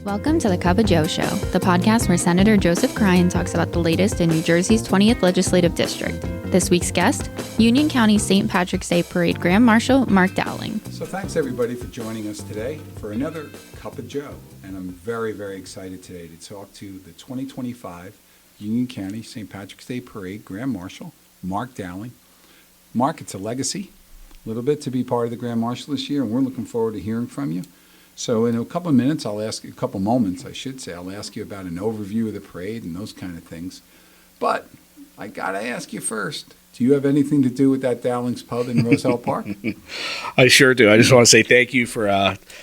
Welcome to the Cup of Joe Show, the podcast where Senator Joseph Cryan talks about the latest in New Jersey's 20th Legislative District. This week's guest, Union County St. Patrick's Day Parade Grand Marshal Marc Dowling. So thanks everybody for joining us today for another Cup of Joe. And I'm very, very excited today to talk to the 2025 Union County St. Patrick's Day Parade Grand Marshal, Marc Dowling. Marc, it's a legacy, a little bit to be part of the Grand Marshal this year, and we're looking forward to hearing from you. So in a couple of minutes, I'll ask you, I'll ask you about an overview of the parade and those kind of things. But I got to ask you first, do you have anything to do with that Dowling's Pub in Roselle Park? I sure do. I just want to say thank you for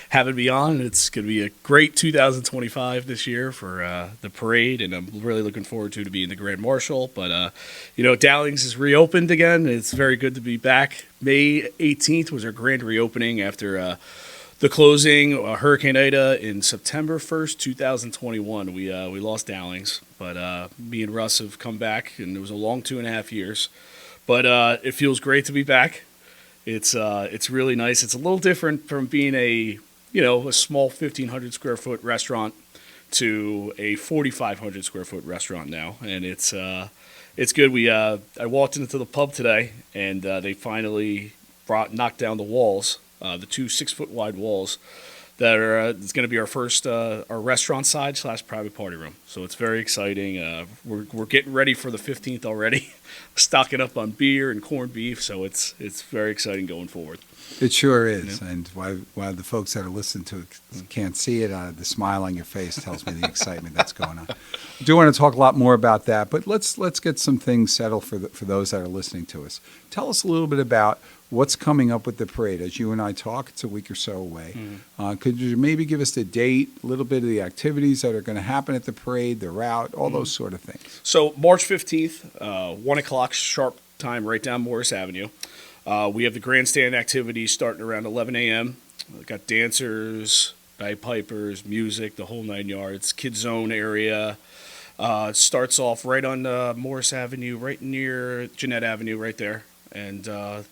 having me on. It's going to be a great 2025 this year for the parade, and I'm really looking forward to being the Grand Marshal. But, Dowling's is reopened again. It's very good to be back. May 18th was our grand reopening after the closing, Hurricane Ida, in September 1st, 2021. We lost Dowling's, but me and Russ have come back, and it was a long 2.5 years. But it feels great to be back. It's really nice. It's a little different from being a small 1,500 square foot restaurant to a 4,500 square foot restaurant now, and it's good. I walked into the pub today, and they finally knocked down the walls. The 2 6-foot wide walls that are it's going to be our first our restaurant side / private party room. So it's very exciting. We're getting ready for the 15th already, stocking up on beer and corned beef. So it's very exciting going forward. It sure is. Yeah. And while the folks that are listening to it can't see it, the smile on your face tells me the excitement that's going on. I do want to talk a lot more about that, but let's get some things settled for those that are listening to us. Tell us a little bit about what's coming up with the parade. As you and I talk, it's a week or so away. Mm-hmm. Could you maybe give us the date, a little bit of the activities that are going to happen at the parade, the route, all those sort of things? So March 15th, 1 o'clock sharp time, right down Morris Avenue. We have the grandstand activities starting around 11 a.m. We've got dancers, bagpipers, music, the whole 9 yards, kid zone area. It starts off right on Morris Avenue, right near Jeanette Avenue, right there. And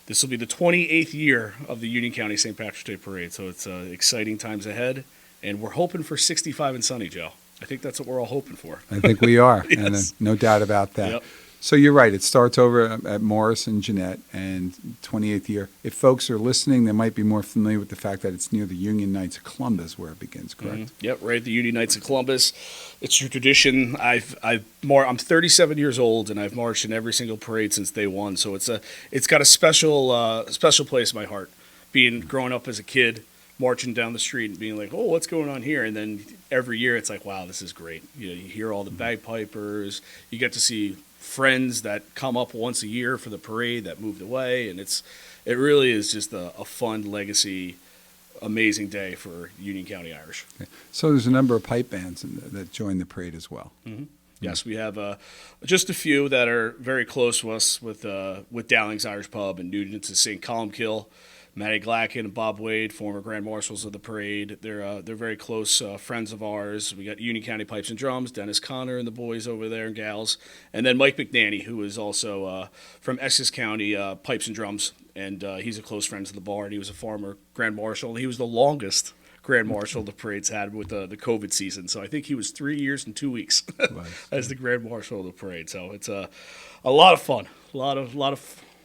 this will be the 28th year of the Union County St. Patrick's Day Parade, so it's exciting times ahead, and we're hoping for 65 and sunny, Joe. I think that's what we're all hoping for. I think we are, Yes. And no doubt about that. Yep. So you're right. It starts over at Morris and Jeanette, and 28th year. If folks are listening, they might be more familiar with the fact that it's near the Union Knights of Columbus where it begins, correct? Mm-hmm. Yep, right at the Union Knights of Columbus. It's your tradition. I'm 37 years old, and I've marched in every single parade since day one. So it's got a special place in my heart. Growing up as a kid, marching down the street and being like, oh, what's going on here? And then every year it's like, wow, this is great. You hear all the bagpipers. You get to see friends that come up once a year for the parade that moved away, and it really is just a fun legacy, amazing day for Union County Irish. Okay. So there's a number of pipe bands that join the parade as well. Mm-hmm. Yes, we have just a few that are very close to us with Dowling's Irish Pub and Nugent's to St. Columkill. Matty Glacken and Bob Wade, former Grand Marshals of the parade. They're very close friends of ours. We got Union County Pipes and Drums, Dennis Connor and the boys over there and gals. And then Mike McNanny, who is also from Essex County Pipes and Drums. And he's a close friend to the bar, and he was a former Grand Marshal. And he was the longest Grand Marshal the parade's had with the COVID season. So I think he was 3 years and 2 weeks as the Grand Marshal of the parade. So it's a lot of fun, a lot of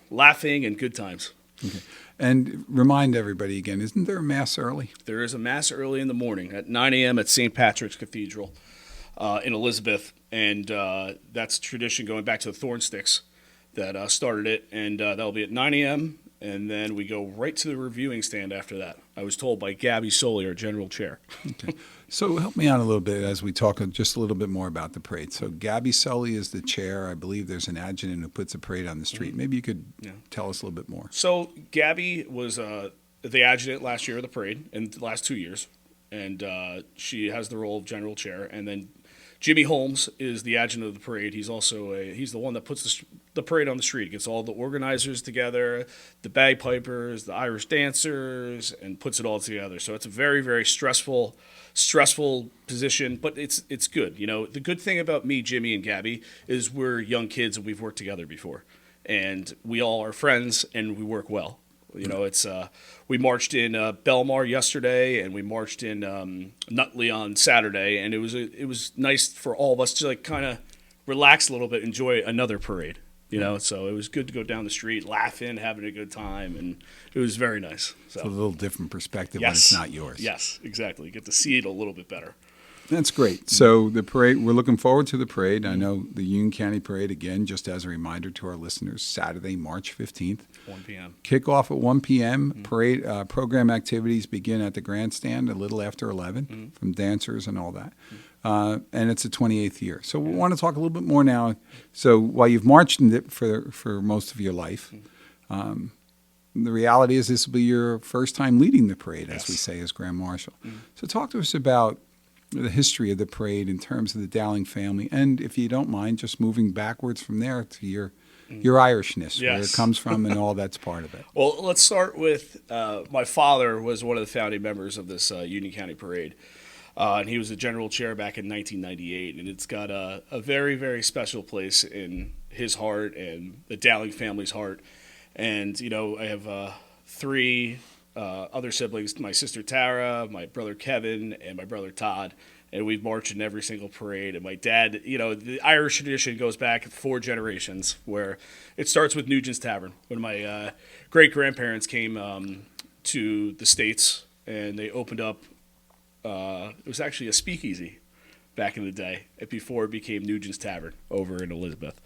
laughing and good times. Okay. And remind everybody again, isn't there a Mass early? There is a Mass early in the morning at 9 a.m. at St. Patrick's Cathedral in Elizabeth. And that's tradition going back to the Thornsticks that started it. And that'll be at 9 a.m. And then we go right to the reviewing stand after that. I was told by Gabby Soley, our general chair. Okay. So help me out a little bit as we talk just a little bit more about the parade. So Gabby Soley is the chair. I believe there's an adjutant who puts a parade on the street. Mm-hmm. Maybe you could tell us a little bit more. So Gabby was the adjutant last year of the parade and the last 2 years. And she has the role of general chair. And then Jimmy Holmes is the adjutant of the parade. He's also he's the one that puts the parade on the street. He gets all the organizers together, the bagpipers, the Irish dancers, and puts it all together. So it's a very, very stressful position, but it's good. The good thing about me, Jimmy, and Gabby is we're young kids and we've worked together before. And we all are friends and we work well. You know, it's we marched in Belmar yesterday, and we marched in Nutley on Saturday, and it was nice for all of us to like kind of relax a little bit, enjoy another parade. You know, so it was good to go down the street, laughing, having a good time, and it was very nice. So It's a little different perspective yes, when it's not yours. Yes, exactly. You get to see it a little bit better. That's great. So the parade, we're looking forward to the parade. I know the Union County Parade, again, just as a reminder to our listeners, Saturday, March 15th. 1 p.m. Kickoff at 1 p.m. Parade program activities begin at the grandstand a little after 11 from dancers and all that. And it's the 28th year. So we want to talk a little bit more now. So while you've marched in it for most of your life, the reality is this will be your first time leading the parade, as we say, as Grand Marshal. So talk to us about the history of the parade in terms of the Dowling family, and if you don't mind, just moving backwards from there to your Irishness, where it comes from, and all that's part of it. Well, let's start with my father was one of the founding members of this Union County Parade, and he was the general chair back in 1998, and it's got a very, very special place in his heart and the Dowling family's heart. And, you know, I have three other siblings, my sister Tara, my brother Kevin, and my brother Todd, and we've marched in every single parade. And my dad, you know, the Irish tradition goes back 4 generations, where it starts with Nugent's Tavern. When my great-grandparents came to the States, and they opened up, it was actually a speakeasy back in the day, before it became Nugent's Tavern over in Elizabeth.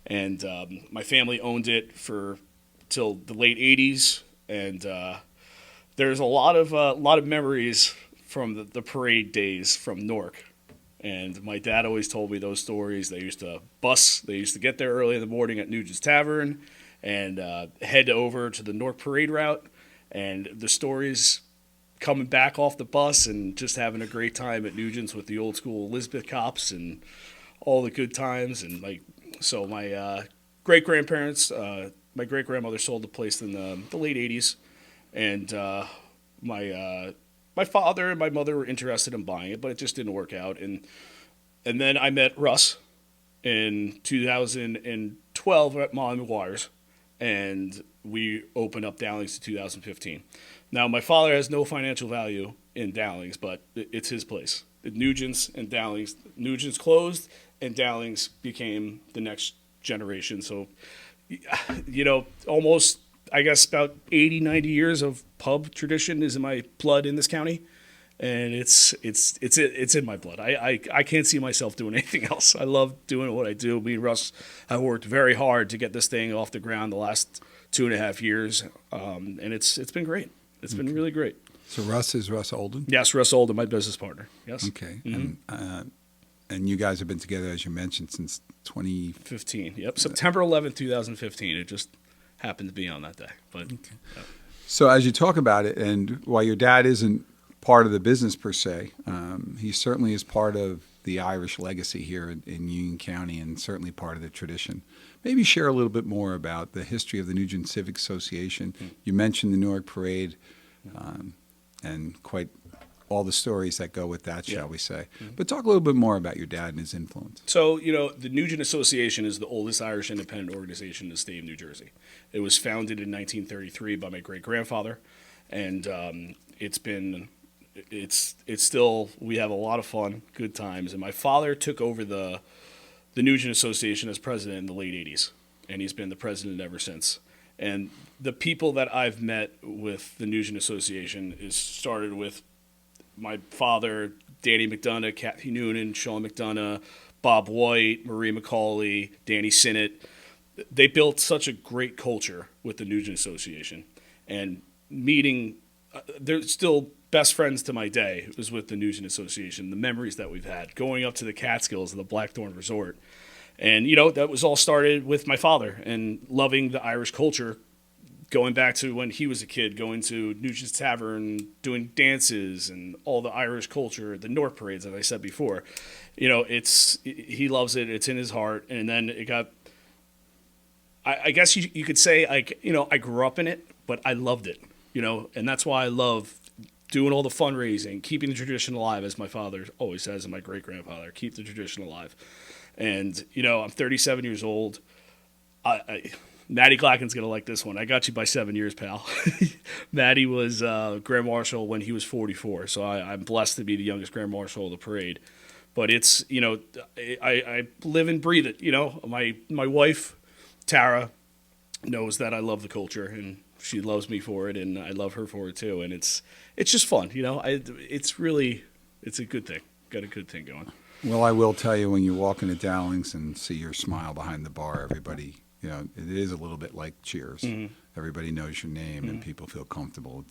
And my family owned it till the late 80s, and there's a lot of memories from the parade days from Newark. And my dad always told me those stories. They used to get there early in the morning at Nugent's Tavern and head over to the Newark parade route. And the stories coming back off the bus and just having a great time at Nugent's with the old school Elizabeth cops and all the good times. And so my great-grandparents, my great-grandmother sold the place in the late 80s. And my father and my mother were interested in buying it, but it just didn't work out. And then I met Russ in 2012 at Molly McGuire's, and we opened up Dowling's in 2015. Now, my father has no financial value in Dowling's, but it's his place. Nugent's and Dowling's. Nugent's closed, and Dowling's became the next generation. So, you know, almost, I guess, about 80, 90 years of pub tradition is in my blood in this county, and it's in my blood. I can't see myself doing anything else. I love doing what I do. Me and Russ have worked very hard to get this thing off the ground the last 2.5 years, and it's been great. It's been really great. So Russ is Russ Olden? Yes, Russ Olden, my business partner. Yes. Okay. And you guys have been together, as you mentioned, since 2015. Yep, September 11th, 2015. It just happened to be on that day. But okay. So as you talk about it, and while your dad isn't part of the business per se, he certainly is part of the Irish legacy here in Union County, and certainly part of the tradition. Maybe share a little bit more about the history of the Nugent Civic Association. You mentioned the Newark Parade, and quite all the stories that go with that, shall we say. But talk a little bit more about your dad and his influence. So, you know, the Nugent Association is the oldest Irish independent organization in the state of New Jersey. It was founded in 1933 by my great-grandfather, and it's still, we have a lot of fun, good times. And my father took over the Nugent Association as president in the late 80s, and he's been the president ever since. And the people that I've met with the Nugent Association started with my father, Danny McDonough, Kathy Noonan, Sean McDonough, Bob White, Marie McCauley, Danny Sinnott. They built such a great culture with the Nugent Association. And meeting, they're still best friends to my day. It was with the Nugent Association, the memories that we've had, going up to the Catskills and the Blackthorn Resort. And, you know, that was all started with my father and loving the Irish culture, going back to when he was a kid, going to Nugent's Tavern, doing dances and all the Irish culture, the Newark parades, as I said before. You know, he loves it. It's in his heart. And then it got, I guess you could say, like, you know, I grew up in it, but I loved it, you know, and that's why I love doing all the fundraising, keeping the tradition alive, as my father always says, and my great-grandfather, keep the tradition alive. And, you know, I'm 37 years old. Maddie Glacken's going to like this one. I got you by 7 years, pal. Maddie was Grand Marshal when he was 44, so I'm blessed to be the youngest Grand Marshal of the parade. But it's, I live and breathe it. My wife, Tara, knows that I love the culture, and she loves me for it, and I love her for it too. And it's just fun, it's a good thing. Got a good thing going. Well, I will tell you, when you walk into Dowling's and see your smile behind the bar, everybody, it is a little bit like Cheers. Mm-hmm. Everybody knows your name, and people feel comfortable.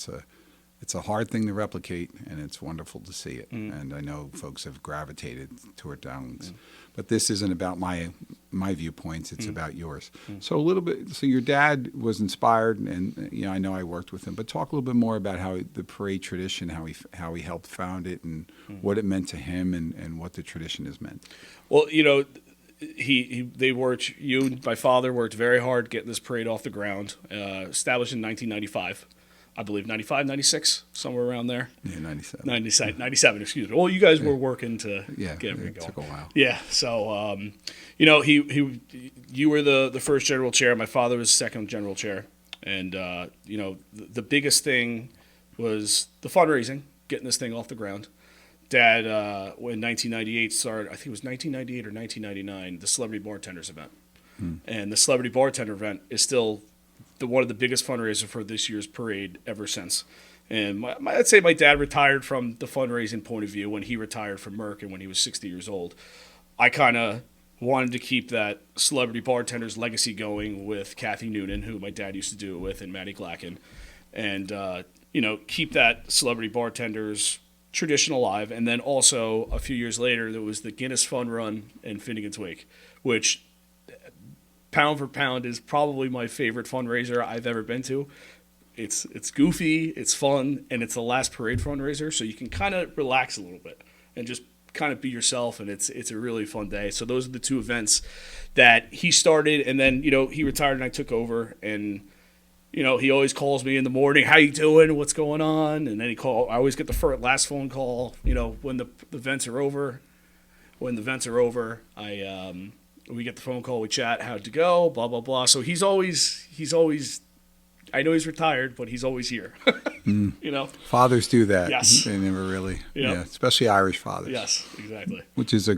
It's a hard thing to replicate, and it's wonderful to see it. Mm-hmm. And I know folks have gravitated toward Dowling's. Mm-hmm. But this isn't about my viewpoints. It's about yours. Mm-hmm. So a little bit. So your dad was inspired, and I know I worked with him. But talk a little bit more about how the parade tradition, how he helped found it, and what it meant to him, and what the tradition has meant. Well, my father worked very hard getting this parade off the ground. Established in 1995. I believe 95, 96, somewhere around there. Yeah, 97. 97, excuse me. Well, you guys were working to get everything going. It took a while. Yeah, so, you were the first general chair. My father was second general chair. And, the biggest thing was the fundraising, getting this thing off the ground. Dad, in 1998, started, I think it was 1998 or 1999, the Celebrity Bartenders event. And the Celebrity Bartender event is still one of the biggest fundraisers for this year's parade ever since. And I'd say my dad retired from the fundraising point of view when he retired from Merck and when he was 60 years old. I kind of wanted to keep that Celebrity Bartenders legacy going with Kathy Noonan, who my dad used to do it with, and Maddie Glacken. And, keep that Celebrity Bartenders tradition alive. And then also, a few years later, there was the Guinness Fun Run in Finnegan's Wake, which, pound for pound, is probably my favorite fundraiser I've ever been to. It's goofy, it's fun, and it's the last parade fundraiser, so you can kind of relax a little bit and just kind of be yourself, and it's a really fun day. So those are the two events that he started, and then he retired and I took over, and he always calls me in the morning, how you doing, what's going on, and then I always get the last phone call when the events are over. When the events are over, we get the phone call, we chat, how'd it go, blah, blah, blah. So he's always, I know he's retired, but he's always here. Fathers do that. Yes. They never really, especially Irish fathers. Yes, exactly. Which is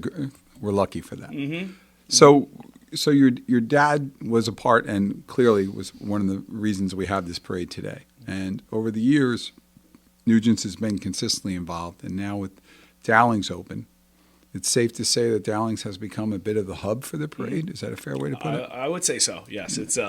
we're lucky for that. Mm-hmm. So your dad was a part, and clearly was one of the reasons we have this parade today. And over the years, Nugent's has been consistently involved, and now with Dowling's open, it's safe to say that Dowling's has become a bit of the hub for the parade. Is that a fair way to put it? I would say so. Yes, it's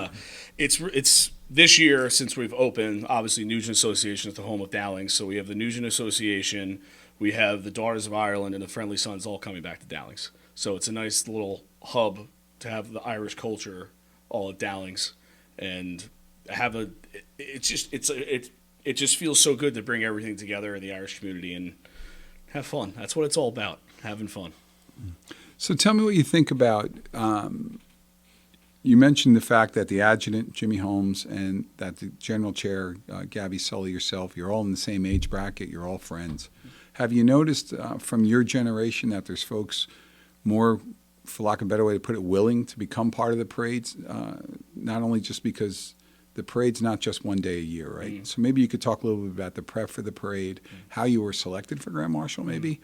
this year since we've opened. Obviously, Nugent Association is the home of Dowling's, so we have the Nugent Association, we have the Daughters of Ireland, and the Friendly Sons all coming back to Dowling's. So it's a nice little hub to have the Irish culture all at Dowling's, and have it just feels so good to bring everything together in the Irish community and have fun. That's what it's all about. Having fun. So tell me what you think about, you mentioned the fact that the adjutant, Jimmy Holmes, and that the general chair, Gabby Sully, yourself, you're all in the same age bracket, you're all friends. Have you noticed from your generation that there's folks more, for lack of a better way to put it, willing to become part of the parades, not only just because the parade's not just one day a year, right? Mm-hmm. So maybe you could talk a little bit about the prep for the parade, how you were selected for Grand Marshal maybe,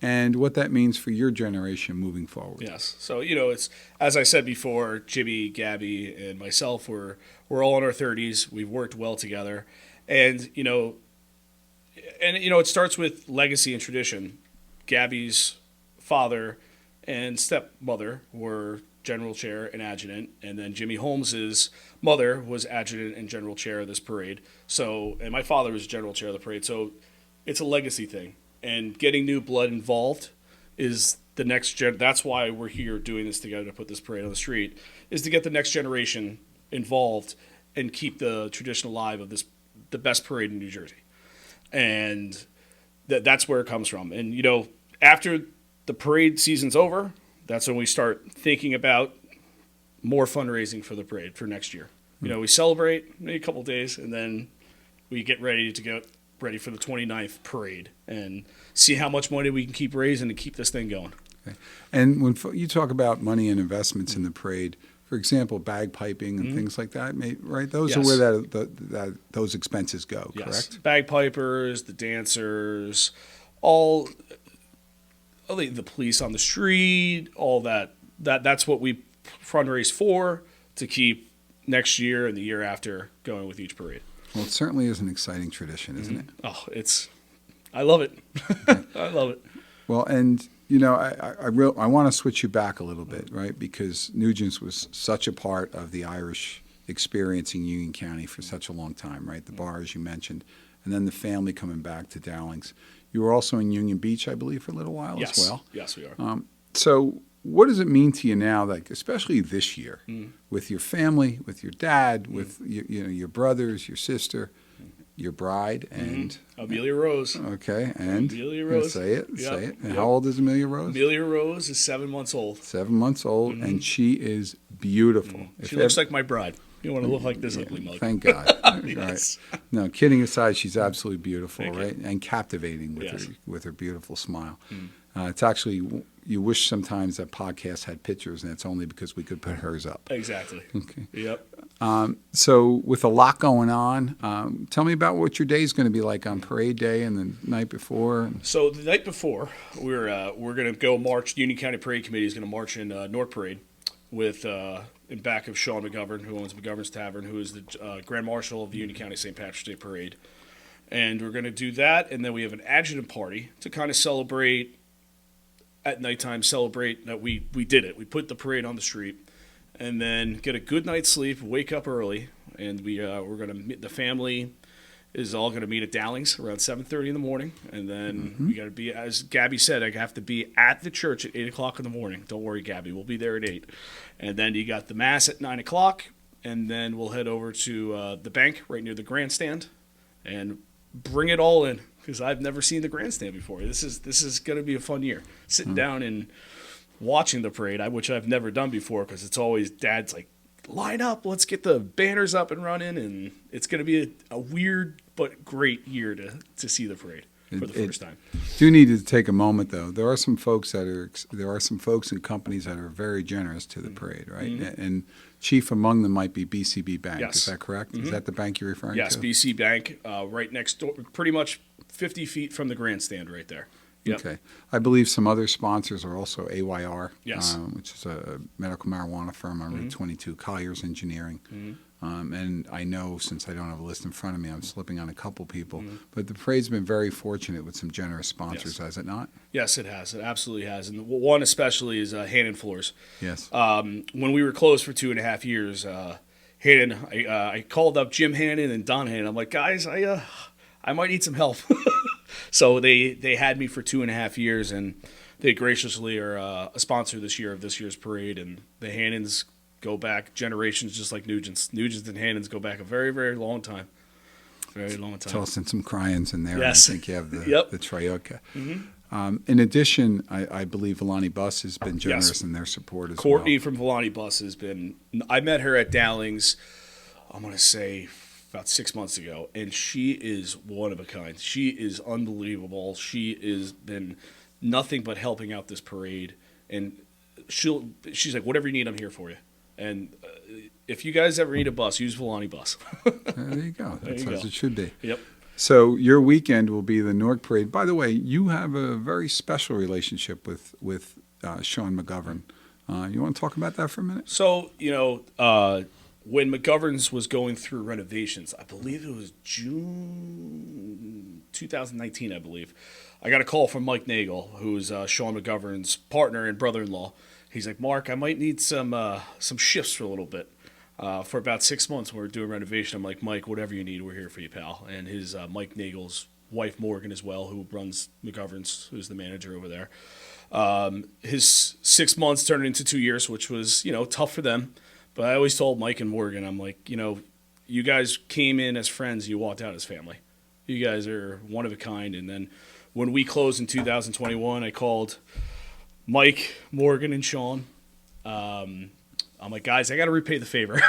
and what that means for your generation moving forward. Yes. So, it's, as I said before, Jimmy, Gabby, and myself, we're all in our 30s. We've worked well together. And, it starts with legacy and tradition. Gabby's father and stepmother were general chair and adjutant, and then Jimmy Holmes's mother was adjutant and general chair of this parade. So, and my father was general chair of the parade. So it's a legacy thing. And getting new blood involved is the next gen. That's why we're here doing this together to put this parade on the street, is to get the next generation involved and keep the tradition alive of the best parade in New Jersey. And that's where it comes from. And, after the parade season's over, that's when we start thinking about more fundraising for the parade for next year. We celebrate maybe a couple of days, and then we get ready to go ready for the 29th parade and see how much money we can keep raising to keep this thing going. Okay. And when you talk about money and investments in the parade, for example, bagpiping and things like that, right? Those are Yes. where those expenses go, Yes. correct? Bagpipers, the dancers, all the police on the street, all that. That's what we fundraise for to keep next year and the year after going with each parade. Well, it certainly is an exciting tradition, isn't it? Oh, I love it. I love it. Well, and I want to switch you back a little bit, right? Because Nugent's was such a part of the Irish experience in Union County for such a long time, right? The bar, as you mentioned, and then the family coming back to Dowling's. You were also in Union Beach, I believe, for a little while as well. Yes, we are. So what does it mean to you now, like especially this year, with your family, with your dad, with your brothers, your sister, your bride, and Amelia Rose. Okay, and Amelia Rose. Say it. And Yep. how old is Amelia Rose? Amelia Rose is 7 months old. 7 months old, and she is beautiful. She looks like my bride. You want to look like this ugly mug. Thank God. Yes. Right. No, kidding aside, she's absolutely beautiful, Thank you. right? And captivating Yes. with her beautiful smile. It's actually, you wish sometimes that podcast had pictures, and it's only because we could put hers up. Exactly. Okay. Yep. So with a lot going on, tell me about what your day is going to be like on parade day and the night before. So the night before, we're going to go march. Union County Parade Committee is going to march in North Parade with in back of Sean McGovern, who owns McGovern's Tavern, who is the Grand Marshal of the Union County St. Patrick's Day Parade. And we're going to do that, and then we have an adjutant party to kind of celebrate at nighttime. Celebrate that we did it. We put the parade on the street, and then get a good night's sleep. Wake up early, and we're going to meet the family. Is all going to meet at Dowling's around 7:30 in the morning, and then we got to be, as Gabby said, I have to be at the church at 8 o'clock in the morning. Don't worry, Gabby, we'll be there at 8. And then you got the mass at 9 o'clock, and then we'll head over to the bank right near the grandstand, and bring it all in, because I've never seen the grandstand before. This is going to be a fun year. Sitting down and watching the parade, which I've never done before, because it's always Dad's like, line up, let's get the banners up and running, and it's going to be a weird but great year to see the parade for the first time. Do need to take a moment though. There are some folks and companies that are very generous to the parade, right? And chief among them might be BCB Bank. Yes. Is that correct? Is that the bank you're referring Yes, to? BC Bank, right next door, pretty much 50 feet from the grandstand right there. Yep. Okay. I believe some other sponsors are also AYR, Yes. Which is a medical marijuana firm on Route 22, Collier's Engineering. And I know, since I don't have a list in front of me, I'm slipping on a couple people. But the parade's been very fortunate with some generous sponsors, has it not? Yes, it has. It absolutely has. And one especially is Hannon Floors. Yes. When we were closed for 2.5 years, Hannon, I called up Jim Hannon and Don Hannon. I'm like, guys, I might need some help. So they had me for 2.5 years, and they graciously are a sponsor this year of this year's parade. And the Hannons go back generations, just like Nugent's. Nugent's and Hannons go back a very, very long time. Very long time. Toss in some Cryans in there. Yes. I think you have the Yep. Trioca. In addition, I believe Villani Bus has been generous in their support as Courtney well. from Villani Bus has been. I met her at Dowling's, I'm going to say about 6 months ago, and she is one of a kind. She is unbelievable. She has been nothing but helping out this parade, and she's like, whatever you need, I'm here for you. And if you guys ever need a bus, use Villani Bus. There you go. That's you as go. it should be. Yep. So your weekend will be the Newark Parade. By the way, you have a very special relationship with Sean McGovern. You want to talk about that for a minute? So, when McGovern's was going through renovations, I believe it was June 2019, I believe, I got a call from Mike Nagel, who's Sean McGovern's partner and brother-in-law. He's like, Mark, I might need some shifts for a little bit. For about 6 months when we were doing renovation, I'm like, Mike, whatever you need, we're here for you, pal. And his Mike Nagel's wife, Morgan, as well, who runs McGovern's, who's the manager over there. His 6 months turned into 2 years, which was, tough for them. But I always told Mike and Morgan, I'm like, you guys came in as friends, you walked out as family. You guys are one of a kind. And then when we closed in 2021, I called Mike, Morgan, and Sean. I'm like, guys, I got to repay the favor.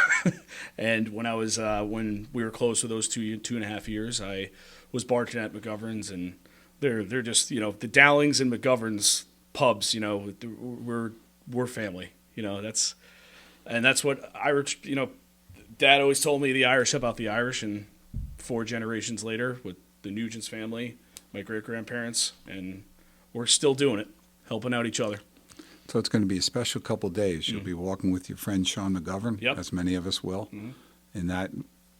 And when we were closed for those 2.5 years, I was bartending at McGovern's, and they're just, the Dowlings and McGovern's pubs, we're family. And that's what Irish, Dad always told me the Irish about the Irish, and 4 generations later with the Nugent's family, my great-grandparents, and we're still doing it, helping out each other. So it's going to be a special couple of days. You'll be walking with your friend Sean McGovern, as many of us will, in that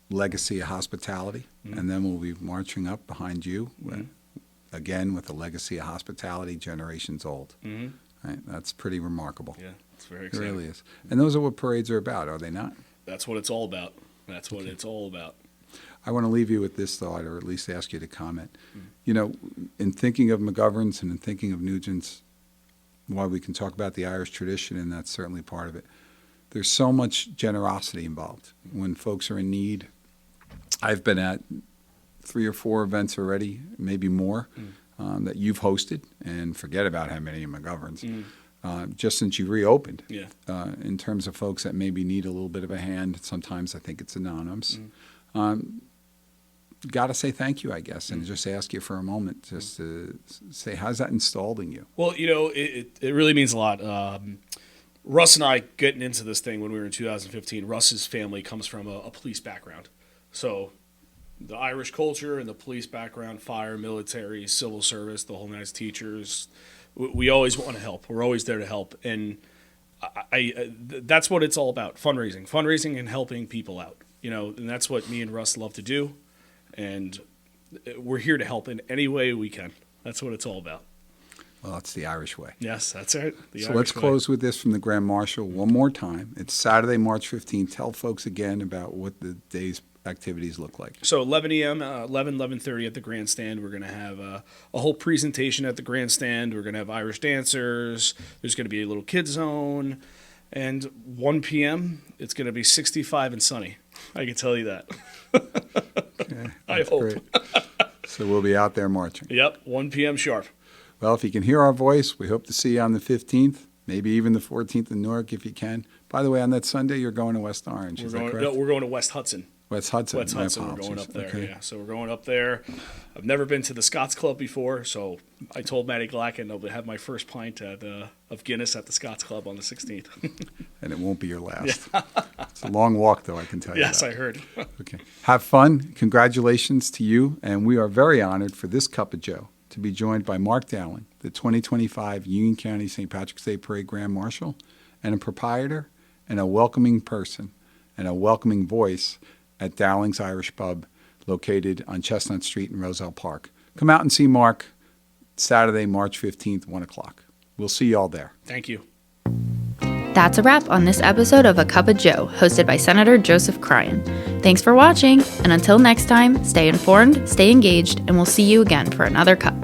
legacy of hospitality. And then we'll be marching up behind you, again, with a legacy of hospitality generations old. Right? That's pretty remarkable. Yeah, it's very It exciting. really is. And those are what parades are about, are they not? That's what it's all about. That's what it's all about. I want to leave you with this thought, or at least ask you to comment. In thinking of McGovern's and in thinking of Nugent's, while we can talk about the Irish tradition, and that's certainly part of it, there's so much generosity involved. When folks are in need, I've been at 3 or 4 events already, maybe more, that you've hosted, and forget about how many of McGovern's, just since you reopened. Yeah. In terms of folks that maybe need a little bit of a hand, sometimes I think it's anonymous. Got to say thank you, I guess, and just ask you for a moment just to say, how's that installed in you? Well, it really means a lot. Russ and I getting into this thing when we were in 2015, Russ's family comes from a police background. So the Irish culture and the police background, fire, military, civil service, the whole night, teachers, we always want to help. We're always there to help. And that's what it's all about, fundraising and helping people out. And that's what me and Russ love to do. And we're here to help in any way we can. That's what it's all about. Well, it's the Irish way. Yes, that's right. So let's close with this from the Grand Marshal one more time. It's Saturday, March 15th. Tell folks again about what the day's activities look like. So 11 a.m., 11:30 at the grandstand. We're going to have a whole presentation at the grandstand. We're going to have Irish dancers. There's going to be a little kid zone. And 1 p.m., it's going to be 65 and sunny. I can tell you that. Okay, I hope. great. So we'll be out there marching. Yep, 1 p.m. sharp. Well, if you can hear our voice, we hope to see you on the 15th, maybe even the 14th in Newark if you can. By the way, on that Sunday, you're going to West Orange, is that correct? No, we're going to West Hudson. West Hudson. West My Hudson, we're going apologies. up there, Okay. yeah. So we're going up there. I've never been to the Scots Club before, so I told Matty Glacken I'll have my first pint of Guinness at the Scots Club on the 16th. And it won't be your last. It's a long walk, though, I can tell you Yes, that. I heard. Okay. Have fun. Congratulations to you. And we are very honored for this Cup of Joe to be joined by Marc Dowling, the 2025 Union County St. Patrick's Day Parade Grand Marshal, and a proprietor and a welcoming person and a welcoming voice at Dowling's Irish Pub, located on Chestnut Street in Roselle Park. Come out and see Mark Saturday, March 15th, 1 o'clock. We'll see you all there. Thank you. That's a wrap on this episode of A Cup of Joe, hosted by Senator Joseph Cryan. Thanks for watching, and until next time, stay informed, stay engaged, and we'll see you again for another cup.